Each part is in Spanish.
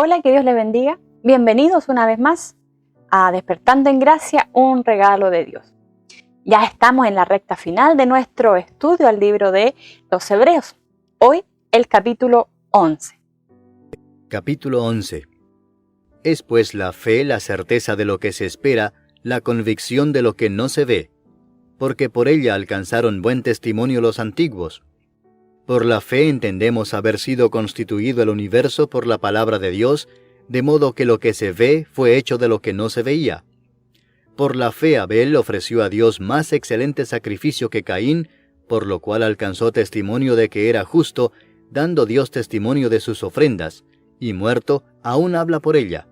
Hola, que Dios les bendiga. Bienvenidos una vez más a Despertando en Gracia, un regalo de Dios. Ya estamos en la recta final de nuestro estudio al libro de los Hebreos. Hoy el capítulo 11. Capítulo 11. Es pues la fe la certeza de lo que se espera, la convicción de lo que no se ve, porque por ella alcanzaron buen testimonio los antiguos. Por la fe entendemos haber sido constituido el universo por la palabra de Dios, de modo que lo que se ve fue hecho de lo que no se veía. Por la fe Abel ofreció a Dios más excelente sacrificio que Caín, por lo cual alcanzó testimonio de que era justo, dando Dios testimonio de sus ofrendas, y muerto, aún habla por ella.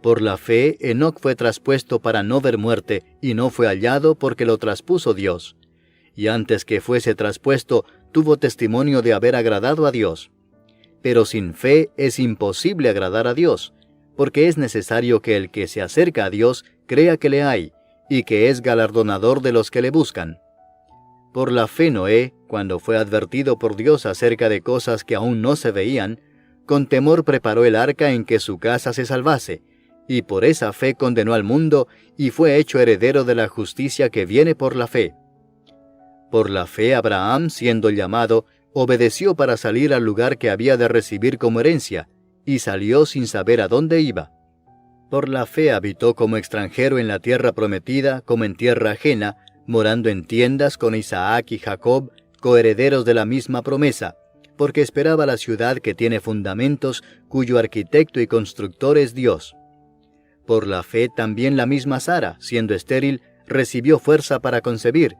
Por la fe Enoc fue traspuesto para no ver muerte, y no fue hallado porque lo traspuso Dios. Y antes que fuese traspuesto, tuvo testimonio de haber agradado a Dios. Pero sin fe es imposible agradar a Dios, porque es necesario que el que se acerca a Dios crea que le hay, y que es galardonador de los que le buscan. Por la fe Noé, cuando fue advertido por Dios acerca de cosas que aún no se veían, con temor preparó el arca en que su casa se salvase, y por esa fe condenó al mundo, y fue hecho heredero de la justicia que viene por la fe. Por la fe Abraham, siendo llamado, obedeció para salir al lugar que había de recibir como herencia, y salió sin saber a dónde iba. Por la fe habitó como extranjero en la tierra prometida, como en tierra ajena, morando en tiendas con Isaac y Jacob, coherederos de la misma promesa, porque esperaba la ciudad que tiene fundamentos, cuyo arquitecto y constructor es Dios. Por la fe también la misma Sara, siendo estéril, recibió fuerza para concebir,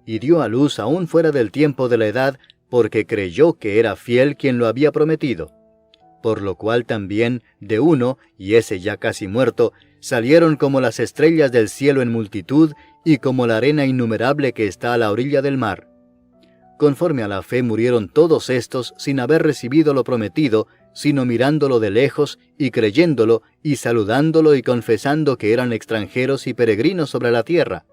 y dio a luz aún fuera del tiempo de la edad, porque creyó que era fiel quien lo había prometido. Por lo cual también, de uno, y ese ya casi muerto, salieron como las estrellas del cielo en multitud, y como la arena innumerable que está a la orilla del mar. Conforme a la fe murieron todos estos sin haber recibido lo prometido, sino mirándolo de lejos, y creyéndolo, y saludándolo y confesando que eran extranjeros y peregrinos sobre la tierra.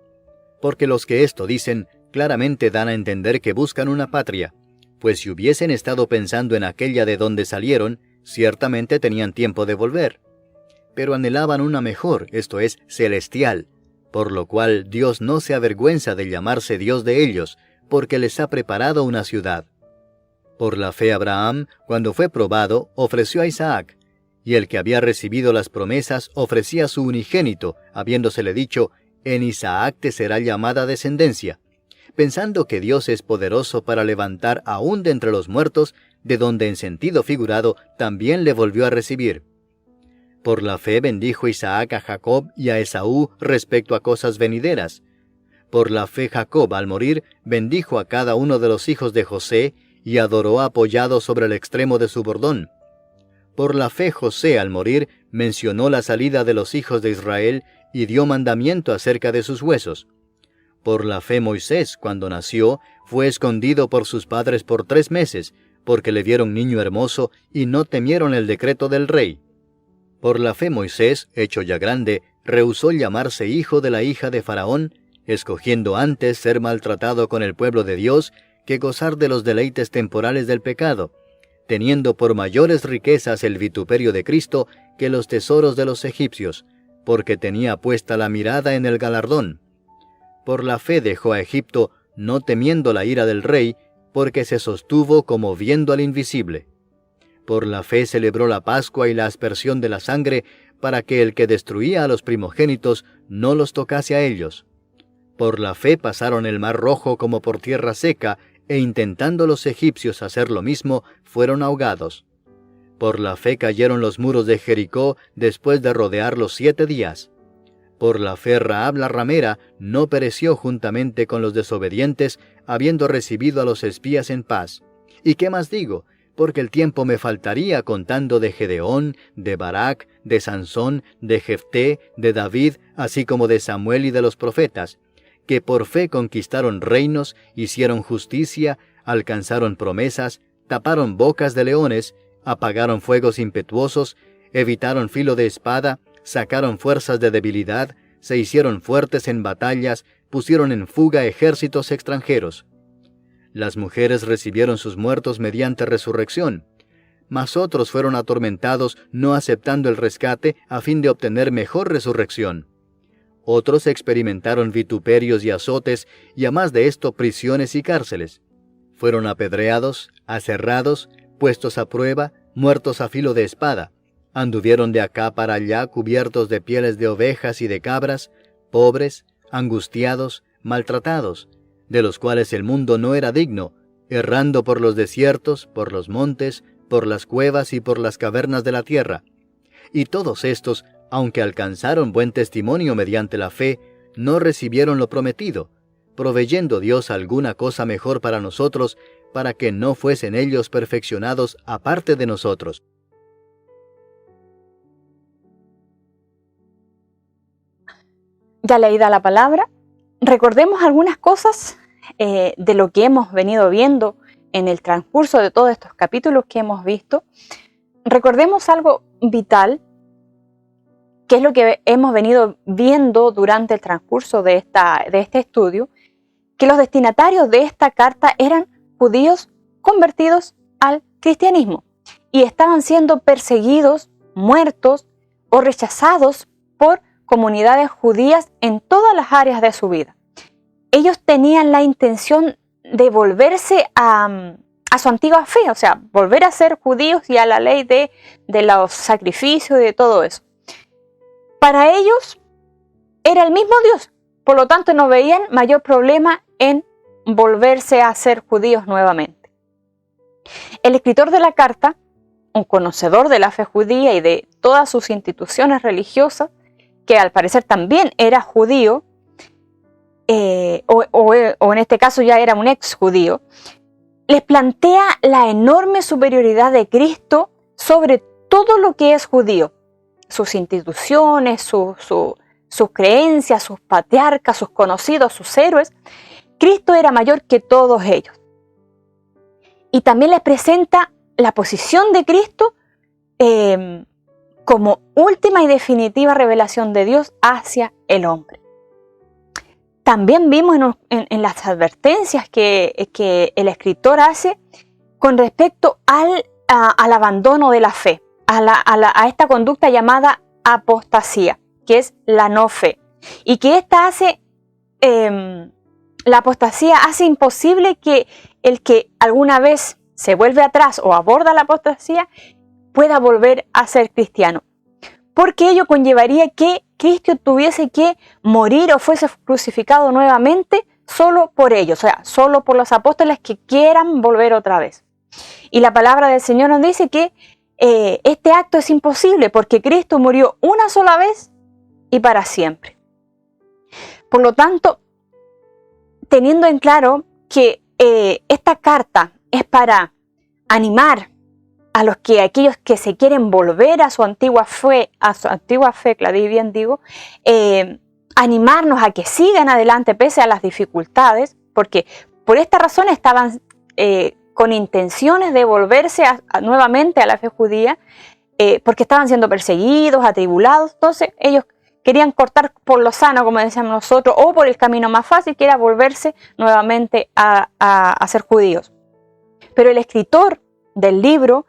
Porque los que esto dicen, claramente dan a entender que buscan una patria, pues si hubiesen estado pensando en aquella de donde salieron, ciertamente tenían tiempo de volver. Pero anhelaban una mejor, esto es, celestial, por lo cual Dios no se avergüenza de llamarse Dios de ellos, porque les ha preparado una ciudad. Por la fe Abraham, cuando fue probado, ofreció a Isaac, y el que había recibido las promesas ofrecía a su unigénito, habiéndosele dicho, en Isaac te será llamada descendencia, pensando que Dios es poderoso para levantar aún de entre los muertos, de donde en sentido figurado también le volvió a recibir. Por la fe bendijo Isaac a Jacob y a Esaú respecto a cosas venideras. Por la fe Jacob, al morir, bendijo a cada uno de los hijos de José, y adoró apoyado sobre el extremo de su bordón. Por la fe José, al morir, mencionó la salida de los hijos de Israel, y dio mandamiento acerca de sus huesos. Por la fe Moisés, cuando nació, fue escondido por sus padres por 3 meses, porque le vieron niño hermoso, y no temieron el decreto del rey. Por la fe Moisés, hecho ya grande, rehusó llamarse hijo de la hija de Faraón, escogiendo antes ser maltratado con el pueblo de Dios, que gozar de los deleites temporales del pecado, teniendo por mayores riquezas el vituperio de Cristo que los tesoros de los egipcios, porque tenía puesta la mirada en el galardón. Por la fe dejó a Egipto, no temiendo la ira del rey, porque se sostuvo como viendo al invisible. Por la fe celebró la Pascua y la aspersión de la sangre, para que el que destruía a los primogénitos no los tocase a ellos. Por la fe pasaron el mar Rojo como por tierra seca, e intentando los egipcios hacer lo mismo, fueron ahogados. Por la fe cayeron los muros de Jericó después de rodearlos 7 días. Por la fe Rahab la ramera no pereció juntamente con los desobedientes, habiendo recibido a los espías en paz. ¿Y qué más digo? Porque el tiempo me faltaría contando de Gedeón, de Barak, de Sansón, de Jefté, de David, así como de Samuel y de los profetas, que por fe conquistaron reinos, hicieron justicia, alcanzaron promesas, taparon bocas de leones, apagaron fuegos impetuosos, evitaron filo de espada, sacaron fuerzas de debilidad, se hicieron fuertes en batallas, pusieron en fuga ejércitos extranjeros. Las mujeres recibieron sus muertos mediante resurrección, mas otros fueron atormentados no aceptando el rescate a fin de obtener mejor resurrección. Otros experimentaron vituperios y azotes, y a más de esto prisiones y cárceles. Fueron apedreados, aserrados, puestos a prueba, muertos a filo de espada. Anduvieron de acá para allá cubiertos de pieles de ovejas y de cabras, pobres, angustiados, maltratados, de los cuales el mundo no era digno, errando por los desiertos, por los montes, por las cuevas y por las cavernas de la tierra. Y todos estos, aunque alcanzaron buen testimonio mediante la fe, no recibieron lo prometido, proveyendo Dios alguna cosa mejor para nosotros, para que no fuesen ellos perfeccionados aparte de nosotros. Ya leída la palabra, recordemos algunas cosas de lo que hemos venido viendo en el transcurso de todos estos capítulos que hemos visto. Recordemos algo vital, que es lo que hemos venido viendo durante el transcurso de este estudio, que los destinatarios de esta carta eran judíos convertidos al cristianismo y estaban siendo perseguidos, muertos o rechazados por comunidades judías en todas las áreas de su vida. Ellos tenían la intención de volverse a su antigua fe, o sea, volver a ser judíos y a la ley de los sacrificios y de todo eso. Para ellos era el mismo Dios, por lo tanto no veían mayor problema en volverse a ser judíos nuevamente. El escritor de la carta, un conocedor de la fe judía y de todas sus instituciones religiosas, que al parecer también era judío, o en este caso ya era un ex judío, les plantea la enorme superioridad de Cristo sobre todo lo que es judío, sus instituciones, sus creencias, sus patriarcas, sus conocidos, sus héroes. Cristo era mayor que todos ellos. Y también les presenta la posición de Cristo como última y definitiva revelación de Dios hacia el hombre. También vimos en las advertencias que el escritor hace con respecto al abandono de la fe, a esta conducta llamada apostasía, que es la no fe. Y que la apostasía hace imposible que el que alguna vez se vuelve atrás o aborda la apostasía pueda volver a ser cristiano. Porque ello conllevaría que Cristo tuviese que morir o fuese crucificado nuevamente solo por ellos, o sea, solo por los apóstoles que quieran volver otra vez. Y la palabra del Señor nos dice que este acto es imposible porque Cristo murió una sola vez y para siempre. Por lo tanto, teniendo en claro que esta carta es para animar a aquellos que se quieren volver a su antigua fe, Claudia, bien digo, animarnos a que sigan adelante pese a las dificultades, porque por esta razón estaban con intenciones de volverse nuevamente a la fe judía, porque estaban siendo perseguidos, atribulados. Entonces ellos querían cortar por lo sano, como decíamos nosotros, o por el camino más fácil, que era volverse nuevamente a ser judíos. Pero el escritor del libro,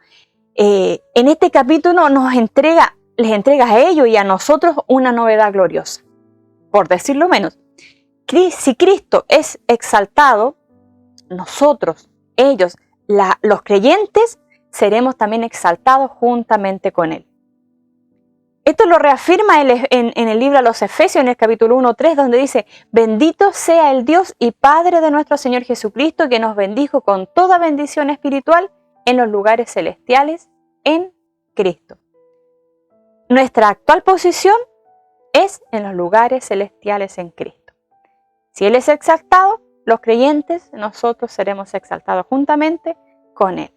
en este capítulo les entrega a ellos y a nosotros una novedad gloriosa, por decirlo menos. Si Cristo es exaltado, nosotros, ellos, los creyentes, seremos también exaltados juntamente con Él. Esto lo reafirma en el libro a los Efesios, en el capítulo 1:3, donde dice: bendito sea el Dios y Padre de nuestro Señor Jesucristo, que nos bendijo con toda bendición espiritual en los lugares celestiales en Cristo. Nuestra actual posición es en los lugares celestiales en Cristo. Si Él es exaltado, los creyentes, nosotros seremos exaltados juntamente con Él.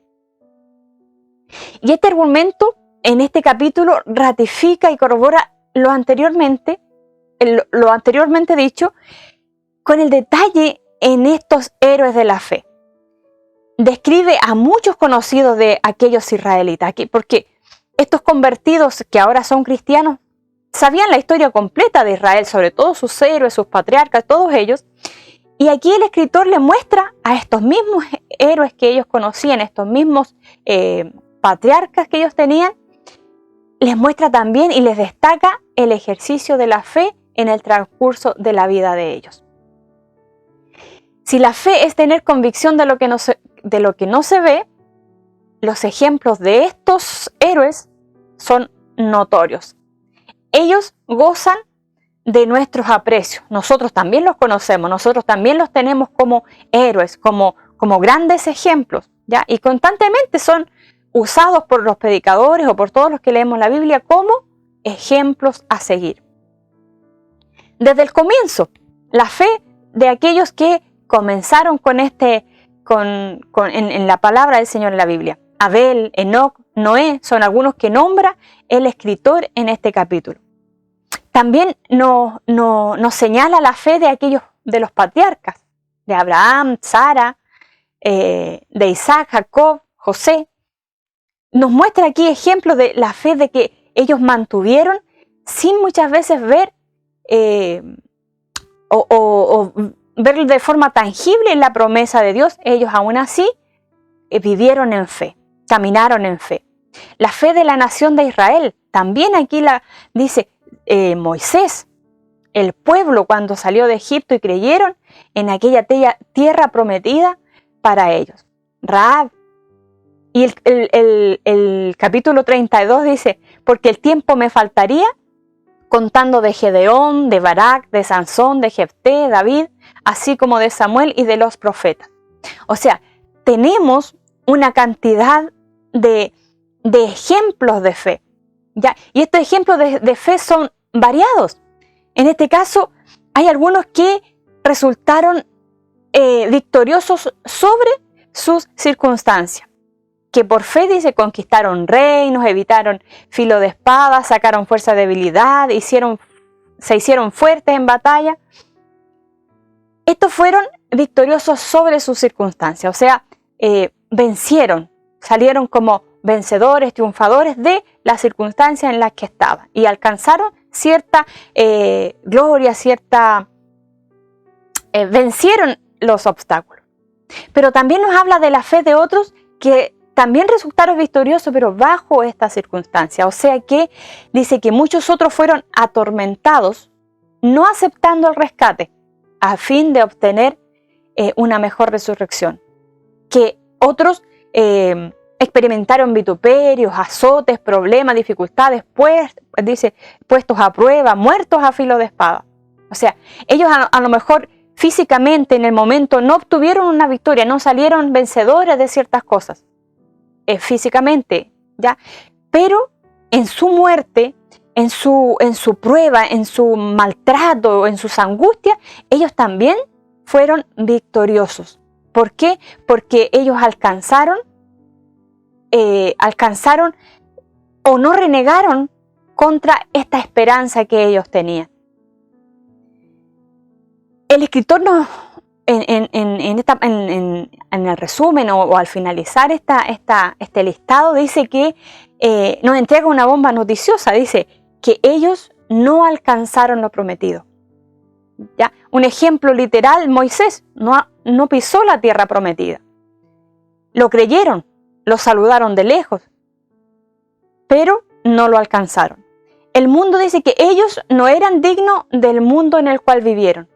Y este argumento en este capítulo ratifica y corrobora lo anteriormente dicho, con el detalle en estos héroes de la fe. Describe a muchos conocidos de aquellos israelitas, porque estos convertidos que ahora son cristianos sabían la historia completa de Israel, sobre todo sus héroes, sus patriarcas, todos ellos. Y aquí el escritor le muestra a estos mismos héroes que ellos conocían, estos mismos patriarcas que ellos tenían, les muestra también y les destaca el ejercicio de la fe en el transcurso de la vida de ellos. Si la fe es tener convicción de lo que no se ve, los ejemplos de estos héroes son notorios. Ellos gozan de nuestros aprecios. Nosotros también los conocemos, nosotros también los tenemos como héroes, como grandes ejemplos, ¿ya? Y constantemente son usados por los predicadores o por todos los que leemos la Biblia como ejemplos a seguir. Desde el comienzo, la fe de aquellos que comenzaron en la palabra del Señor en la Biblia. Abel, Enoc, Noé son algunos que nombra el escritor en este capítulo. También nos señala la fe de los patriarcas, de Abraham, Sara, de Isaac, Jacob, José. Nos muestra aquí ejemplos de la fe de que ellos mantuvieron sin muchas veces ver o ver de forma tangible la promesa de Dios. Ellos aún así vivieron en fe, caminaron en fe. La fe de la nación de Israel, también aquí dice Moisés, el pueblo cuando salió de Egipto y creyeron en aquella tierra prometida para ellos. Rahab. Y el capítulo 32 dice, porque el tiempo me faltaría, contando de Gedeón, de Barak, de Sansón, de Jefté, David, así como de Samuel y de los profetas. O sea, tenemos una cantidad de ejemplos de fe, ¿ya? Y estos ejemplos de fe son variados. En este caso, hay algunos que resultaron victoriosos sobre sus circunstancias, que por fe, dice, conquistaron reinos, evitaron filo de espada, sacaron fuerza de debilidad, se hicieron fuertes en batalla. Estos fueron victoriosos sobre sus circunstancias, o sea, vencieron, salieron como vencedores, triunfadores de las circunstancias en las que estaban y alcanzaron cierta gloria, vencieron los obstáculos. Pero también nos habla de la fe de otros que también resultaron victoriosos, pero bajo esta circunstancia. O sea que dice que muchos otros fueron atormentados, no aceptando el rescate, a fin de obtener una mejor resurrección. Que otros experimentaron vituperios, azotes, problemas, dificultades, puestos a prueba, muertos a filo de espada. O sea, ellos a lo mejor físicamente en el momento no obtuvieron una victoria, no salieron vencedores de ciertas cosas. Físicamente, ¿ya? Pero en su muerte, en su prueba, en su maltrato, en sus angustias, ellos también fueron victoriosos. ¿Por qué? Porque ellos alcanzaron o no renegaron contra esta esperanza que ellos tenían. El escritor en el resumen o al finalizar este listado dice que nos entrega una bomba noticiosa, dice que ellos no alcanzaron lo prometido. ¿Ya? Un ejemplo literal, Moisés no pisó la tierra prometida. Lo creyeron, lo saludaron de lejos, pero no lo alcanzaron. El mundo dice que ellos no eran dignos del mundo en el cual vivieron,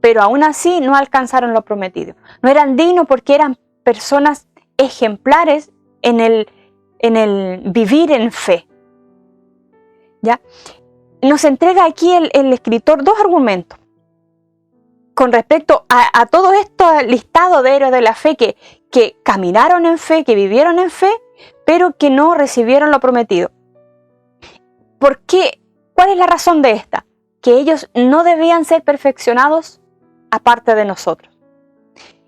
pero aún así no alcanzaron lo prometido. No eran dignos porque eran personas ejemplares en el vivir en fe. ¿Ya? Nos entrega aquí el escritor dos argumentos con respecto a todo este listado de héroes de la fe que caminaron en fe, que vivieron en fe, pero que no recibieron lo prometido. ¿Por qué? ¿Cuál es la razón de esta? Que ellos no debían ser perfeccionados aparte de nosotros.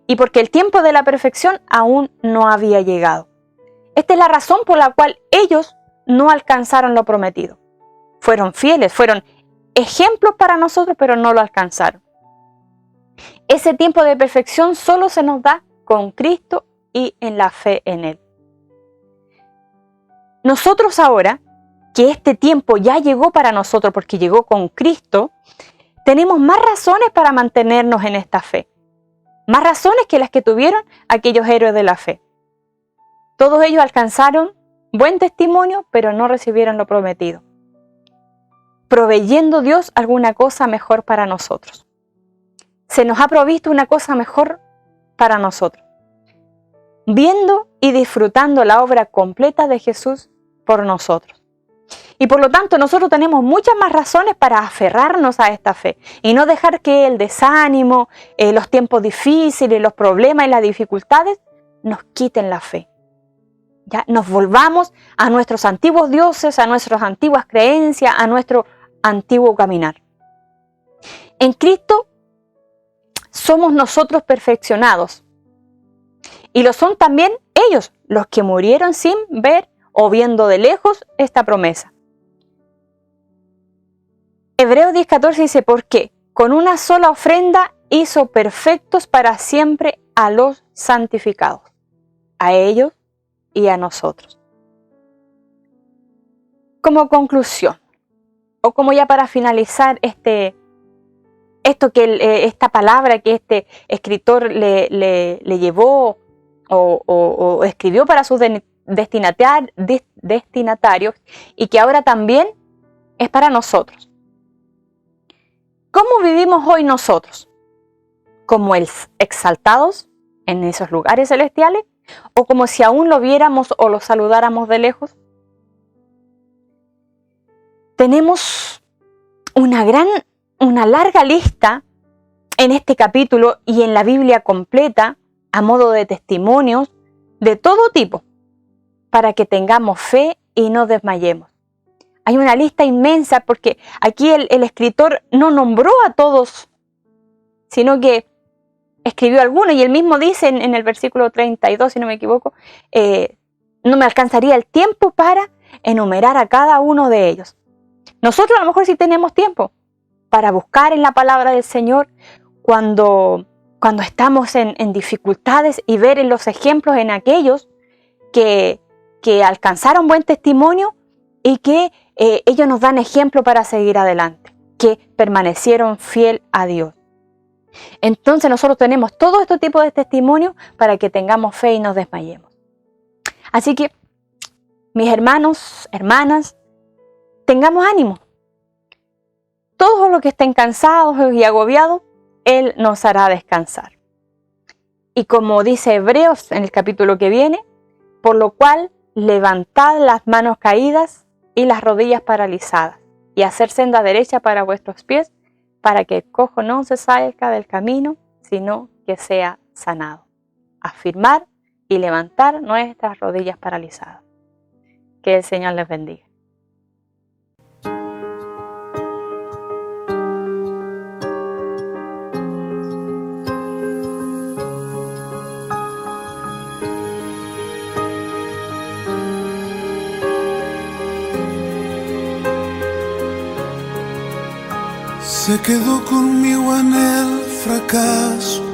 Y porque el tiempo de la perfección aún no había llegado. Esta es la razón por la cual ellos no alcanzaron lo prometido. Fueron fieles, fueron ejemplos para nosotros, pero no lo alcanzaron. Ese tiempo de perfección solo se nos da con Cristo y en la fe en Él. Nosotros ahora, que este tiempo ya llegó para nosotros porque llegó con Cristo, tenemos más razones para mantenernos en esta fe. Más razones que las que tuvieron aquellos héroes de la fe. Todos ellos alcanzaron buen testimonio, pero no recibieron lo prometido, proveyendo Dios alguna cosa mejor para nosotros. Se nos ha provisto una cosa mejor para nosotros, viendo y disfrutando la obra completa de Jesús por nosotros. Y por lo tanto nosotros tenemos muchas más razones para aferrarnos a esta fe y no dejar que el desánimo, los tiempos difíciles, los problemas y las dificultades nos quiten la fe. Ya nos volvamos a nuestros antiguos dioses, a nuestras antiguas creencias, a nuestro antiguo caminar. En Cristo somos nosotros perfeccionados y lo son también ellos, los que murieron sin ver o viendo de lejos esta promesa. Hebreos 10:14 dice, porque con una sola ofrenda hizo perfectos para siempre a los santificados, a ellos y a nosotros. Como conclusión, o como ya para finalizar esta palabra que este escritor le llevó o escribió para sus destinatarios y que ahora también es para nosotros. ¿Cómo vivimos hoy nosotros? ¿Como exaltados en esos lugares celestiales? ¿O como si aún lo viéramos o lo saludáramos de lejos? Tenemos una larga lista en este capítulo y en la Biblia completa a modo de testimonios de todo tipo para que tengamos fe y no desmayemos. Hay una lista inmensa porque aquí el escritor no nombró a todos, sino que escribió algunos y él mismo dice en el versículo 32, si no me equivoco, no me alcanzaría el tiempo para enumerar a cada uno de ellos. Nosotros a lo mejor sí tenemos tiempo para buscar en la palabra del Señor cuando estamos en dificultades y ver en los ejemplos en aquellos que alcanzaron buen testimonio y que ellos nos dan ejemplo para seguir adelante, que permanecieron fiel a Dios. Entonces nosotros tenemos todo este tipo de testimonios para que tengamos fe y no desmayemos. Así que, mis hermanos, hermanas, tengamos ánimo. Todos los que estén cansados y agobiados, Él nos hará descansar. Y como dice Hebreos en el capítulo que viene, por lo cual levantad las manos caídas y las rodillas paralizadas, y hacer senda derecha para vuestros pies, para que el cojo no se salga del camino, sino que sea sanado. Afirmar y levantar nuestras rodillas paralizadas. Que el Señor les bendiga. Se quedó conmigo en el fracaso,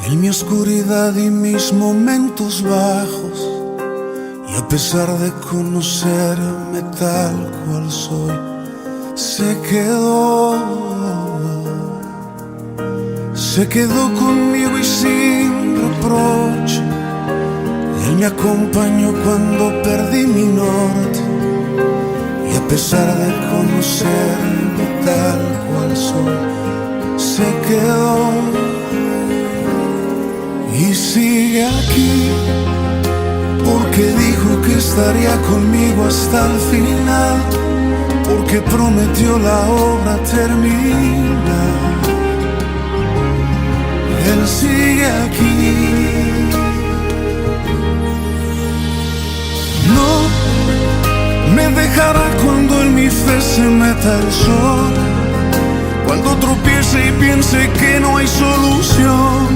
en mi oscuridad y mis momentos bajos. Y a pesar de conocerme tal cual soy, se quedó conmigo y sin reproche. Él me acompañó cuando perdí mi norte. Y a pesar de conocerme tal cual soy, se quedó y sigue aquí, porque dijo que estaría conmigo hasta el final, porque prometió la obra terminar. Él sigue aquí. No me dejará cuando en mi fe se meta el sol, cuando tropiece y piense que no hay solución.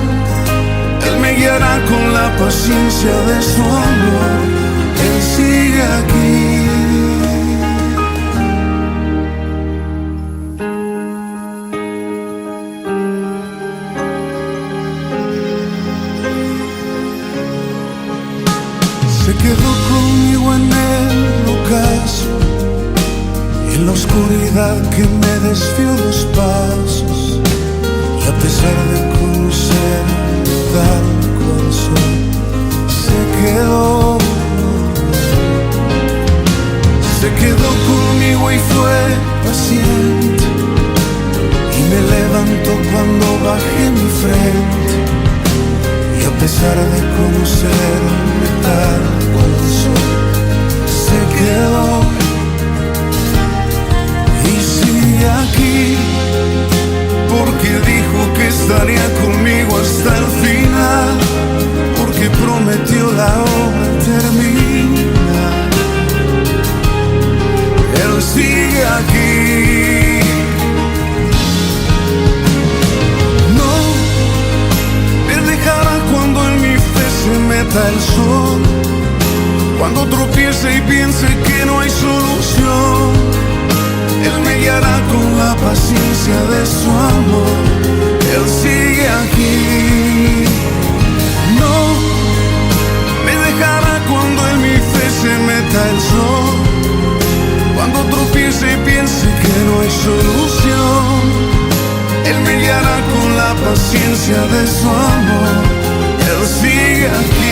Él me guiará con la paciencia de su amor. Él sigue aquí. Se quedó conmigo en el ocaso, en la oscuridad que me desvió los pasos. Y a pesar de conocerme tal cual soy, se quedó. conmigo y fue paciente, y me levantó cuando bajé mi frente. Y a pesar de conocerme tal cual soy, se quedó y sigue aquí, porque dijo que estaría conmigo hasta el final, porque prometió la obra terminar. Él sigue aquí. No me dejará cuando en mi fe se meta el sol, cuando tropiece y piense que no hay solución. Él me guiará con la paciencia de su amor. Él sigue aquí. No me dejará cuando en mi fe se meta el sol, cuando tropiece y piense que no hay solución. Él me guiará con la paciencia de su amor. Él sigue aquí.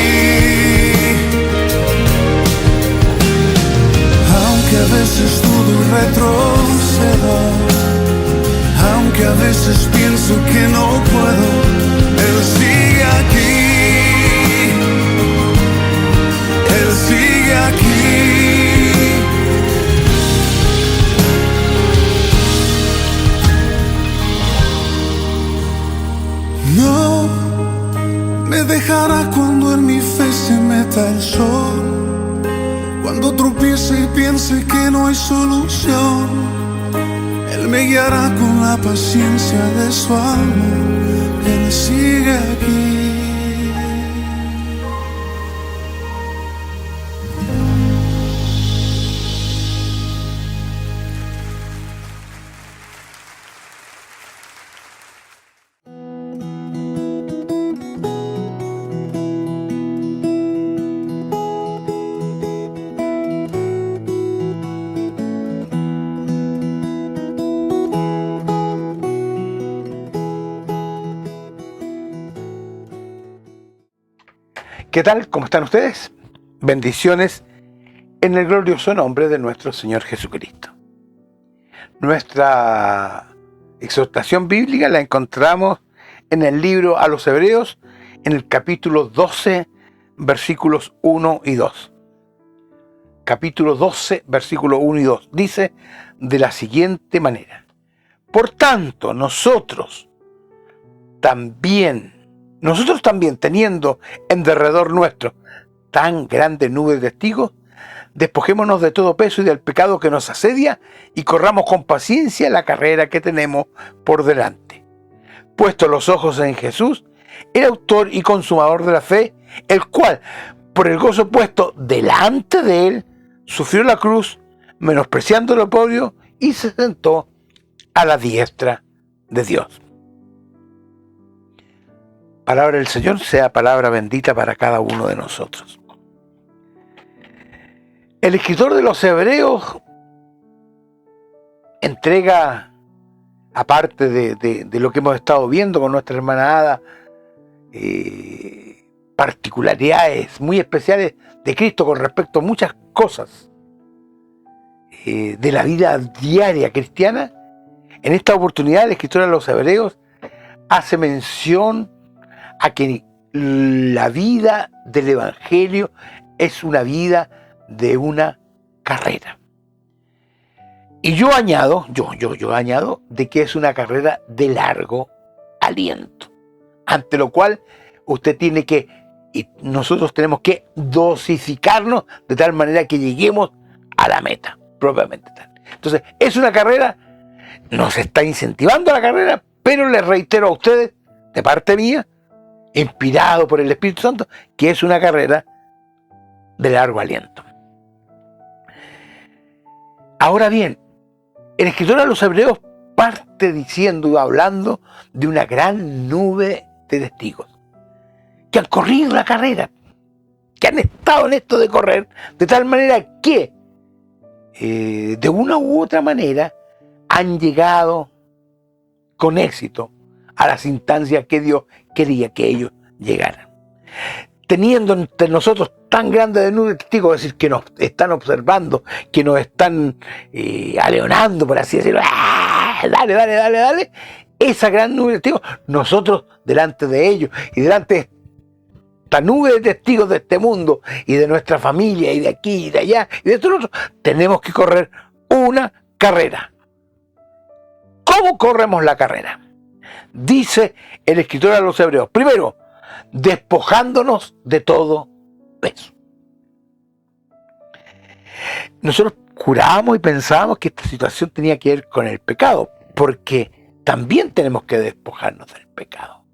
Aunque a veces dudo y retrocedo, aunque a veces pienso que no puedo, Él sigue aquí. Él sigue aquí. No me dejará cuando en mi fe se meta el sol, cuando tropiece y piense que no hay solución. Él me guiará con la paciencia de su amor. Él sigue aquí. ¿Qué tal? ¿Cómo están ustedes? Bendiciones en el glorioso nombre de nuestro Señor Jesucristo. Nuestra exhortación bíblica la encontramos en el libro a los Hebreos, en el capítulo 12, versículos 1 y 2. Capítulo 12, versículo 1 y 2. Dice de la siguiente manera: por tanto, nosotros también, teniendo en derredor nuestro tan grande nube de testigos, despojémonos de todo peso y del pecado que nos asedia, y corramos con paciencia la carrera que tenemos por delante. Puestos los ojos en Jesús, el autor y consumador de la fe, el cual, por el gozo puesto delante de él, sufrió la cruz, menospreciando el oprobio, y se sentó a la diestra de Dios. Palabra del Señor sea palabra bendita para cada uno de nosotros. El escritor de los Hebreos entrega, aparte de lo que hemos estado viendo con nuestra hermana Ada, particularidades muy especiales de Cristo con respecto a muchas cosas de la vida diaria cristiana. En esta oportunidad el escritor de los Hebreos hace mención a que la vida del Evangelio es una vida de una carrera. Y yo añado de que es una carrera de largo aliento, ante lo cual usted tiene que, y nosotros tenemos que dosificarnos de tal manera que lleguemos a la meta, propiamente tal. Entonces, es una carrera, nos está incentivando a la carrera, pero les reitero a ustedes, de parte mía, inspirado por el Espíritu Santo, que es una carrera de largo aliento. Ahora bien, el escritor de los Hebreos parte diciendo y hablando de una gran nube de testigos que han corrido la carrera, que han estado en esto de correr, de tal manera que de una u otra manera han llegado con éxito a las instancias que Dios quería que ellos llegaran. teniendo entre nosotros tan grande de nube de testigos, es decir, que nos están observando, que nos están aleonando, por así decirlo, dale, esa gran nube de testigos, nosotros delante de ellos y delante de esta nube de testigos de este mundo y de nuestra familia y de aquí y de allá y de todos nosotros, tenemos que correr una carrera. ¿Cómo corremos la carrera? Dice el escritor a los Hebreos, primero, despojándonos de todo peso. Nosotros jurábamos y pensábamos que esta situación tenía que ver con el pecado, porque también tenemos que despojarnos del pecado.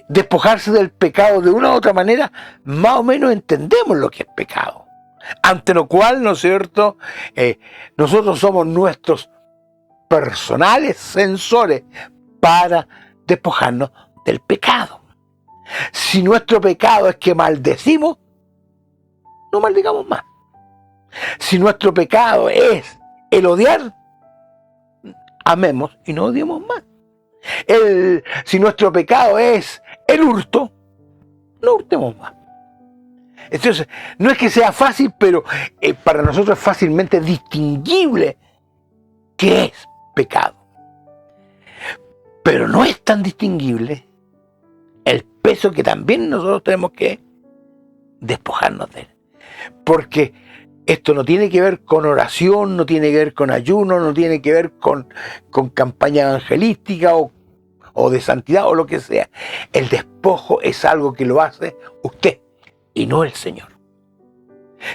Despojarse del pecado de una u otra manera, más o menos entendemos lo que es pecado. Ante lo cual, ¿no es cierto?, nosotros somos nuestros personales censores para despojarnos del pecado. Si nuestro pecado es que maldecimos, no maldigamos más. Si nuestro pecado es el odiar, amemos y no odiemos más. Si nuestro pecado es el hurto, no hurtemos más. Entonces, no es que sea fácil, pero para nosotros es fácilmente distinguible qué es pecado. Pero no es tan distinguible el peso que también nosotros tenemos que despojarnos de él. Porque esto no tiene que ver con oración, no tiene que ver con ayuno, no tiene que ver con campaña evangelística o de santidad o lo que sea. El despojo es algo que lo hace usted y no el Señor.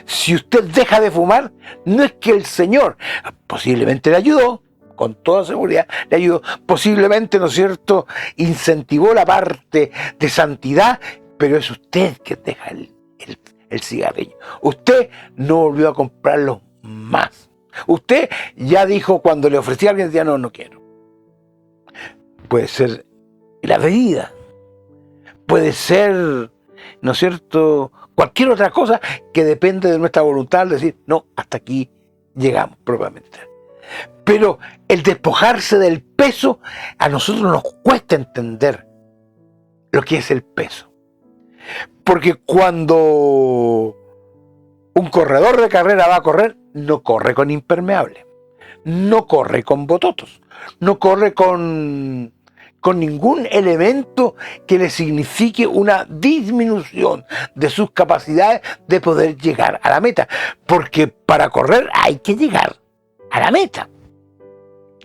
Si usted deja de fumar, no es que el Señor posiblemente le ayudó, con toda seguridad le ayudó, posiblemente, ¿no es cierto?, incentivó la parte de santidad, pero es usted que deja el cigarrillo. Usted no volvió a comprarlo más. Usted ya dijo, cuando le ofrecía a alguien, decía, no quiero. Puede ser la bebida, puede ser, ¿no es cierto?, cualquier otra cosa que depende de nuestra voluntad, decir, no, hasta aquí llegamos propiamente. Pero el despojarse del peso, a nosotros nos cuesta entender lo que es el peso. Porque cuando un corredor de carrera va a correr, no corre con impermeable, no corre con bototos, no corre con ningún elemento que le signifique una disminución de sus capacidades de poder llegar a la meta. Porque para correr hay que llegar a la meta.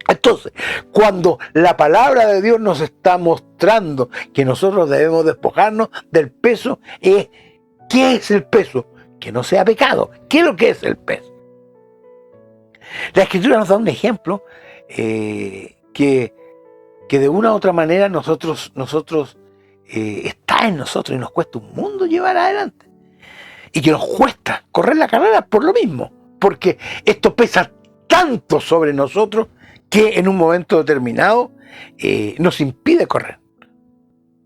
Entonces, cuando la palabra de Dios nos está mostrando que nosotros debemos despojarnos del peso, ¿qué es el peso? Que no sea pecado. ¿Qué es lo que es el peso? La Escritura nos da un ejemplo que de una u otra manera nosotros está en nosotros y nos cuesta un mundo llevar adelante. Y que nos cuesta correr la carrera por lo mismo. Porque esto pesa tanto sobre nosotros que en un momento determinado nos impide correr.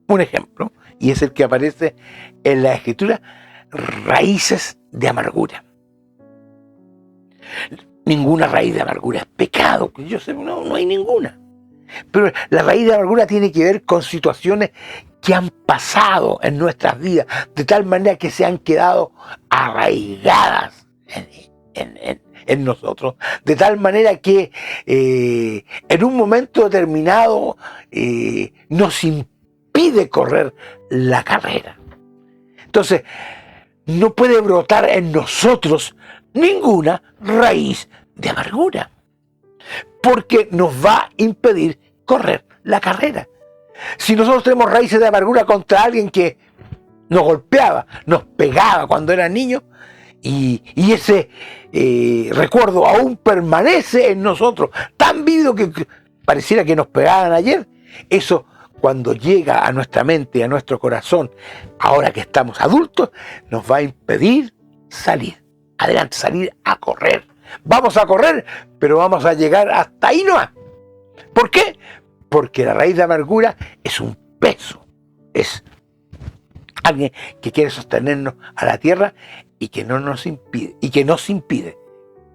Un ejemplo, y es el que aparece en la Escritura, raíces de amargura. Ninguna raíz de amargura es pecado, que yo sé, no hay ninguna. Pero la raíz de amargura tiene que ver con situaciones que han pasado en nuestras vidas, de tal manera que se han quedado arraigadas en nosotros, de tal manera que en un momento determinado nos impide correr la carrera. Entonces, no puede brotar en nosotros ninguna raíz de amargura, porque nos va a impedir correr la carrera. Si nosotros tenemos raíces de amargura contra alguien que nos golpeaba, nos pegaba cuando era niño, y ese recuerdo aún permanece en nosotros, tan vívido que pareciera que nos pegaban ayer, eso cuando llega a nuestra mente y a nuestro corazón, ahora que estamos adultos, nos va a impedir salir adelante, salir a correr. Vamos a correr, pero vamos a llegar hasta ahí nomás. ¿Por qué? Porque la raíz de amargura es un peso, es alguien que quiere sostenernos a la tierra y que no nos impide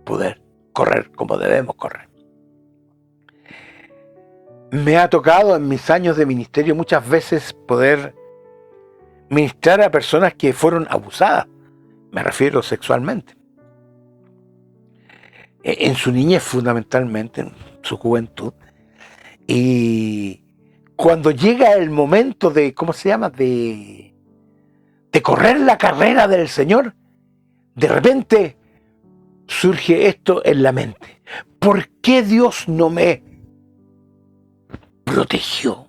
poder correr como debemos correr. Me ha tocado en mis años de ministerio muchas veces poder ministrar a personas que fueron abusadas, me refiero sexualmente, en su niñez fundamentalmente, en su juventud. Y cuando llega el momento de, ¿cómo se llama?, de correr la carrera del Señor, de repente surge esto en la mente. ¿Por qué Dios no me protegió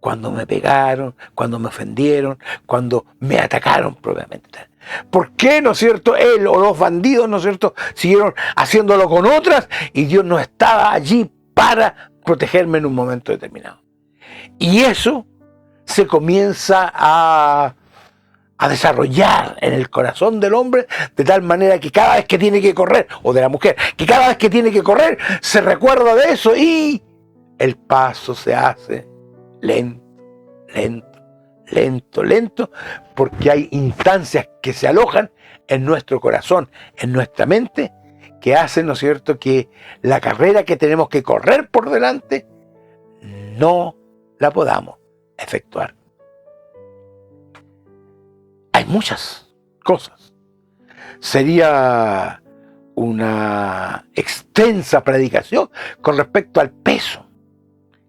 cuando me pegaron, cuando me ofendieron, cuando me atacaron propiamente? ¿Por qué, no es cierto, él o los bandidos, no es cierto, siguieron haciéndolo con otras y Dios no estaba allí para protegerme en un momento determinado? Y eso se comienza a desarrollar en el corazón del hombre, de tal manera que cada vez que tiene que correr, o de la mujer, que cada vez que tiene que correr, se recuerda de eso y el paso se hace lento, lento, lento, lento, porque hay instancias que se alojan en nuestro corazón, en nuestra mente, que hacen, ¿no es cierto?, que la carrera que tenemos que correr por delante no la podamos efectuar. Hay muchas cosas. Sería una extensa predicación con respecto al peso.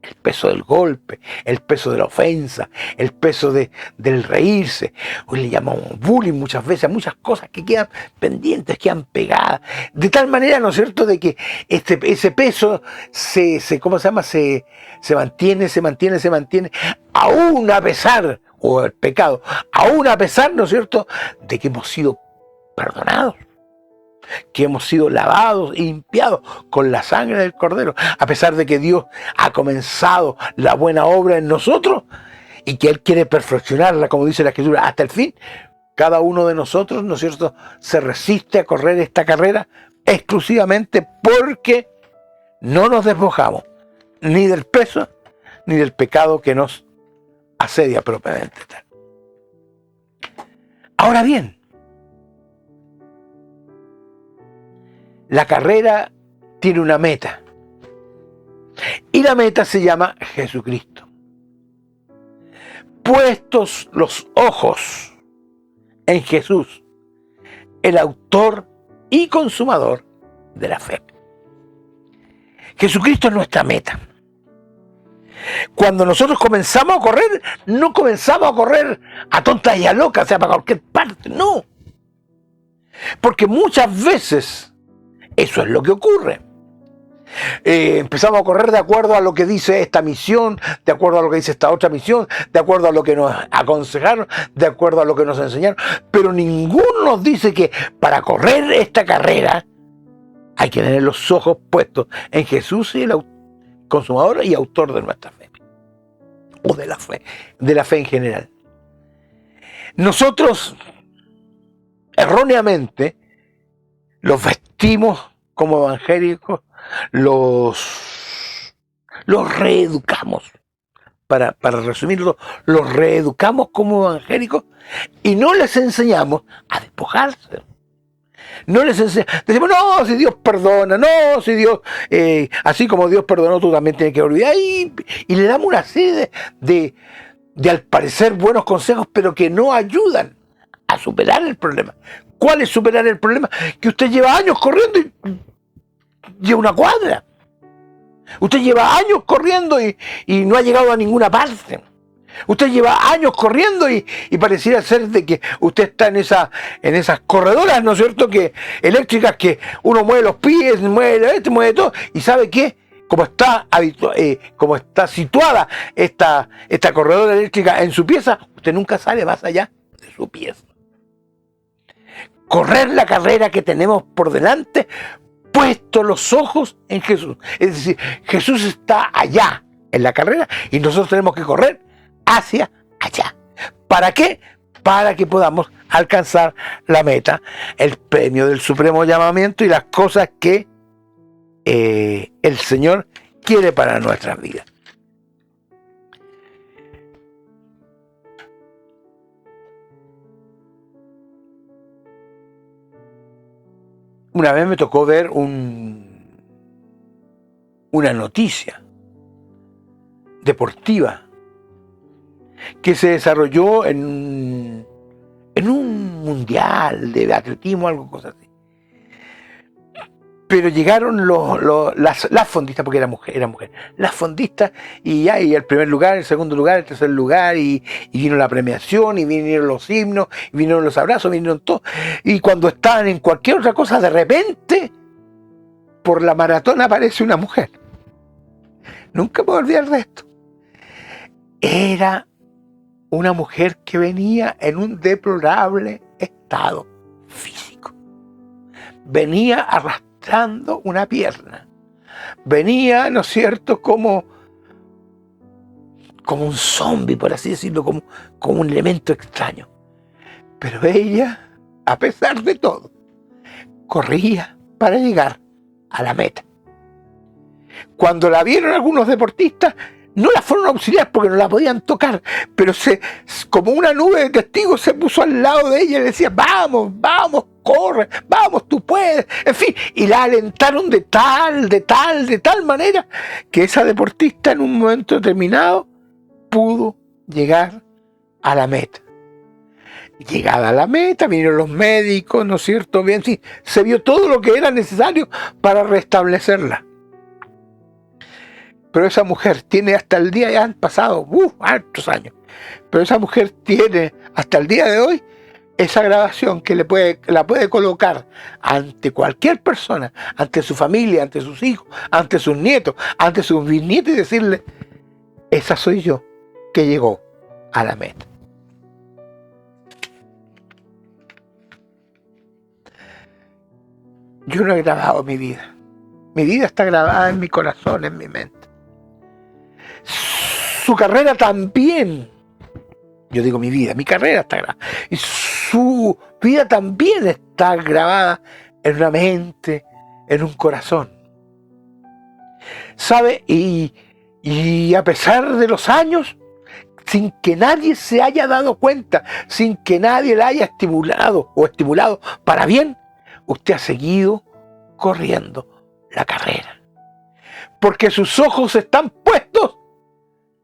El peso del golpe, el peso de la ofensa, el peso del reírse. Hoy le llamamos bullying muchas veces a muchas cosas que quedan pendientes, quedan pegadas. De tal manera, ¿no es cierto?, de que ese peso ¿cómo se llama?, se mantiene, aún a pesar, o el pecado, aún a pesar, ¿no es cierto?, de que hemos sido perdonados, que hemos sido lavados y limpiados con la sangre del Cordero, a pesar de que Dios ha comenzado la buena obra en nosotros y que Él quiere perfeccionarla, como dice la Escritura, hasta el fin. Cada uno de nosotros, ¿no es cierto?, se resiste a correr esta carrera exclusivamente porque no nos despojamos ni del peso ni del pecado que nos asedia propiamente. Ahora bien, la carrera tiene una meta. Y la meta se llama Jesucristo. Puestos los ojos en Jesús, el autor y consumador de la fe. Jesucristo es nuestra meta. Cuando nosotros comenzamos a correr, no comenzamos a correr a tontas y a locas, o sea, para cualquier parte, no. Porque muchas veces eso es lo que ocurre. Empezamos a correr de acuerdo a lo que dice esta misión, de acuerdo a lo que dice esta otra misión, de acuerdo a lo que nos aconsejaron, de acuerdo a lo que nos enseñaron, pero ninguno nos dice que para correr esta carrera hay que tener los ojos puestos en Jesús, y el consumador y autor de nuestra fe, o de la fe en general. Nosotros erróneamente los vestimos como evangélicos, los reeducamos, para resumirlo, los reeducamos como evangélicos y no les enseñamos a despojarse. No les enseñamos, decimos, no, si Dios perdona, no, si Dios, así como Dios perdonó, tú también tienes que olvidar, y le damos una serie de al parecer buenos consejos, pero que no ayudan a superar el problema. ¿Cuál es superar el problema? Que usted lleva años corriendo y lleva una cuadra. Usted lleva años corriendo y no ha llegado a ninguna parte. Usted lleva años corriendo y pareciera ser de que usted está en esas corredoras, ¿no es cierto?, que eléctricas, que uno mueve los pies, mueve todo, y ¿sabe qué? Como está situada esta corredora eléctrica en su pieza, usted nunca sale más allá de su pieza. Correr la carrera que tenemos por delante, puesto los ojos en Jesús. Es decir, Jesús está allá en la carrera y nosotros tenemos que correr hacia allá. ¿Para qué? Para que podamos alcanzar la meta, el premio del supremo llamamiento y las cosas que el Señor quiere para nuestras vidas. Una vez me tocó ver una noticia deportiva que se desarrolló en un mundial de atletismo, algo cosas así. Pero llegaron las fondistas, porque era mujer, las fondistas, y el primer lugar, el segundo lugar, el tercer lugar, y vino la premiación, y vinieron los himnos, y vinieron los abrazos, vinieron todo. Y cuando estaban en cualquier otra cosa, de repente, por la maratón aparece una mujer. Nunca puedo olvidar de esto. Era una mujer que venía en un deplorable estado físico. Venía arrastrando una pierna. Venía, ¿no es cierto?, como un zombi, por así decirlo, como un elemento extraño. Pero ella, a pesar de todo, corría para llegar a la meta. Cuando la vieron algunos deportistas, no la fueron a auxiliar porque no la podían tocar, pero como una nube de testigos se puso al lado de ella y le decía: vamos, corre, vamos, tú puedes, en fin, y la alentaron de tal manera que esa deportista en un momento determinado pudo llegar a la meta. Llegada a la meta, vinieron los médicos, ¿no es cierto? Bien, sí, se vio todo lo que era necesario para restablecerla. Pero esa mujer tiene hasta el día, ya han pasado hartos años, pero esa mujer tiene hasta el día de hoy esa grabación que la puede colocar ante cualquier persona, ante su familia, ante sus hijos, ante sus nietos, ante sus bisnietos, y decirle: esa soy yo que llegó a la meta. Yo no he grabado mi vida. Mi vida está grabada en mi corazón, en mi mente. Su carrera también. Yo digo mi vida, mi carrera está grabada. Y su vida también está grabada en una mente, en un corazón. ¿Sabe? Y a pesar de los años, sin que nadie se haya dado cuenta, sin que nadie la haya estimulado para bien, usted ha seguido corriendo la carrera. Porque sus ojos están puestos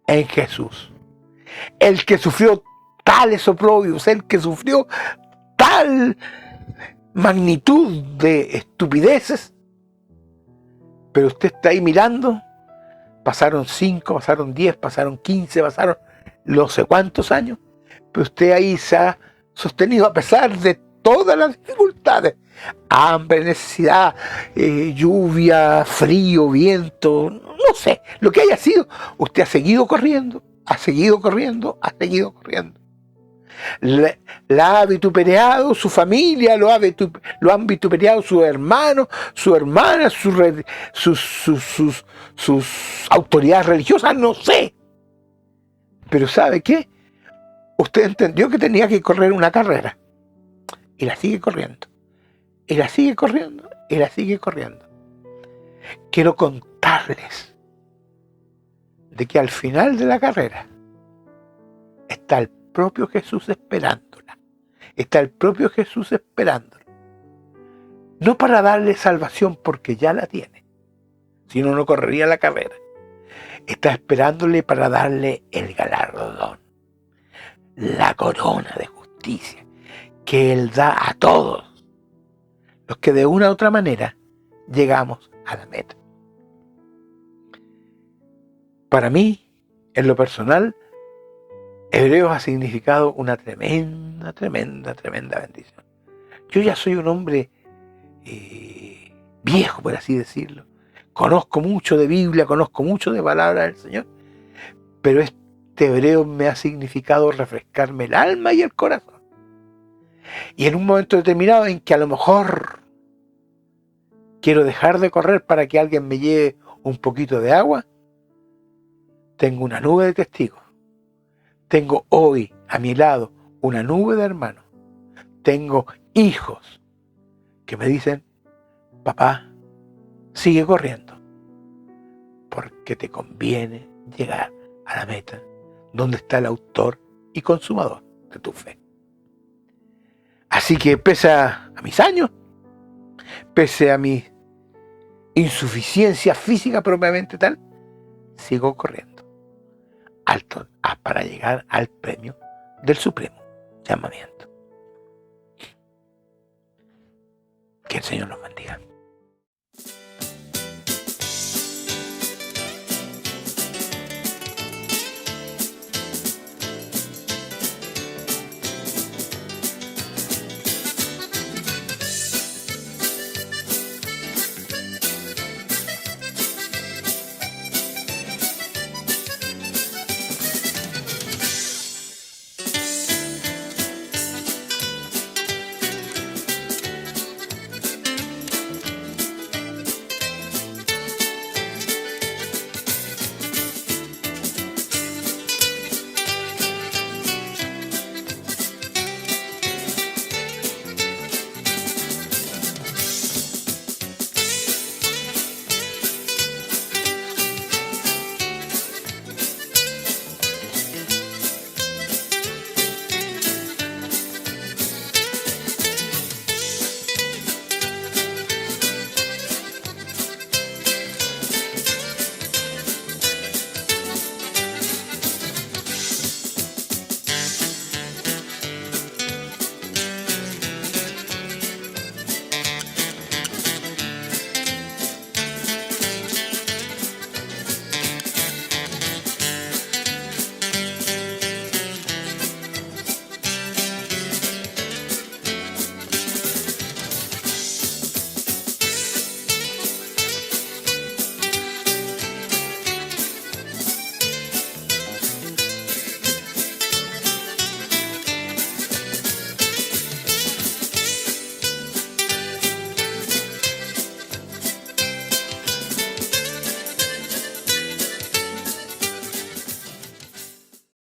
en Jesús. El que sufrió tales oprobios, el que sufrió tal magnitud de estupideces, pero usted está ahí mirando. Pasaron 5, pasaron 10, pasaron 15, pasaron no sé cuántos años, pero usted ahí se ha sostenido a pesar de todas las dificultades: hambre, necesidad, lluvia, frío, viento, no sé, lo que haya sido. Usted ha seguido corriendo, ha seguido corriendo, ha seguido corriendo. La ha vituperado su familia, lo han vituperado sus hermanos, sus hermanas, sus autoridades religiosas, no sé. Pero ¿sabe qué? Usted entendió que tenía que correr una carrera y la sigue corriendo. Y la sigue corriendo, y la sigue corriendo. Quiero contarles de que al final de la carrera está el propio Jesús esperándola. Está el propio Jesús esperándola. No para darle salvación, porque ya la tiene, si no, no correría la carrera. Está esperándole para darle el galardón, la corona de justicia que Él da a todos los que de una u otra manera llegamos a la meta. Para mí, en lo personal, Hebreos ha significado una tremenda bendición. Yo ya soy un hombre viejo, por así decirlo. Conozco mucho de Biblia, conozco mucho de palabra del Señor, pero este Hebreo me ha significado refrescarme el alma y el corazón. Y en un momento determinado en que a lo mejor quiero dejar de correr para que alguien me lleve un poquito de agua, tengo una nube de testigos. Tengo hoy a mi lado una nube de hermanos. Tengo hijos que me dicen: papá, sigue corriendo, porque te conviene llegar a la meta, donde está el autor y consumador de tu fe. Así que pese a mis años, pese a mi insuficiencia física propiamente tal, sigo corriendo para llegar al premio del supremo llamamiento. Que el Señor nos bendiga.